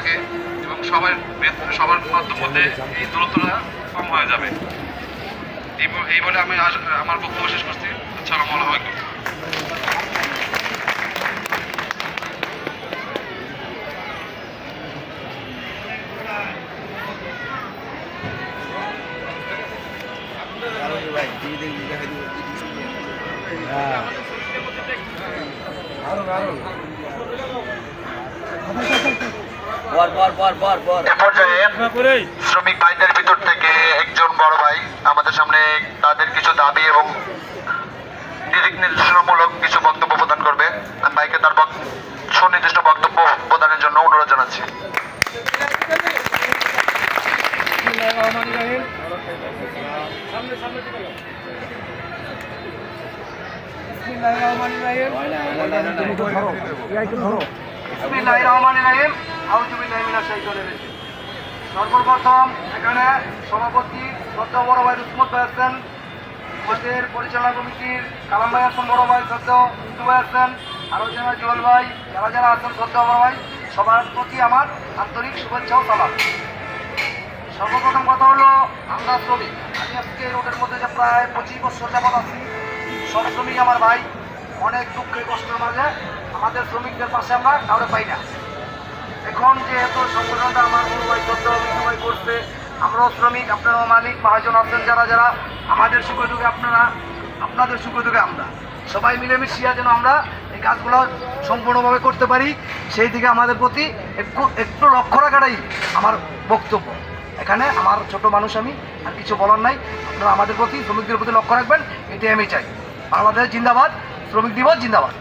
থাকে এবং সবার মাধ্যমে এই দূরত্বটা কম হয়ে যাবে। এই বলে আমি আমার বক্তব্য শেষ করছি। আসসালামু আলাইকুম। শ্রমিক ভাইদের ভিতর থেকে একজন বড় ভাই আমাদের সামনে তাদের কিছু দাবি এবং দিক নির্দেশনামূলক কিছু বক্তব্য প্রদান করবে। আমি ভাইকে তার সুনির্দিষ্ট বক্তব্য প্রদানের জন্য অনুরোধ জানাচ্ছি। সর্বপ্রথম এখানে সভাপতি শ্রদ্ধা বড় ভাই রুসমত ভাই আছেন, আমাদের পরিচালনা কমিটির কালাম ভাই আছেন, বড় ভাই শ্রদ্ধা ইন্দু ভাই আছেন, আরও যারা জুয়েল ভাই যারা আছেন শ্রদ্ধা বড় ভাই, সবার প্রতি আমার আন্তরিক শুভেচ্ছা ও সালাম। সর্বপ্রথম কথা হলো, আমরা শ্রমিক। আমি আজকে রোডের মধ্যে যে প্রায় 25 বছর যাবৎ আছি। সব শ্রমিক আমার ভাই। অনেক দুঃখে কষ্টের মাঝে আমাদের শ্রমিকদের পাশে আমরা কাউরে পাই না। এখন যেহেতু সংগঠনটা আমার বড় ভাই শ্রদ্ধা বিন্দু ভাই করছে, আমরাও শ্রমিক, আপনারাও মালিক, মহাজন আছেন যারা আমাদের সুখে দুঃখে আপনারা, আপনাদের সুখে দুঃখে আমরা সবাই মিলেমিশিয়া যেন আমরা এই কাজগুলো সম্পূর্ণভাবে করতে পারি, সেই দিকে আমাদের প্রতি একটু লক্ষ্য রাখাটাই আমার বক্তব্য। এখানে আমার ছোট মানুষ, আমি আর কিছু বলার নাই। আপনারা আমাদের প্রতি, শ্রমিকদের প্রতি লক্ষ্য রাখবেন, এটাই আমি চাই। বাংলাদেশ জিন্দাবাদ, শ্রমিক দিবস জিন্দাবাদ।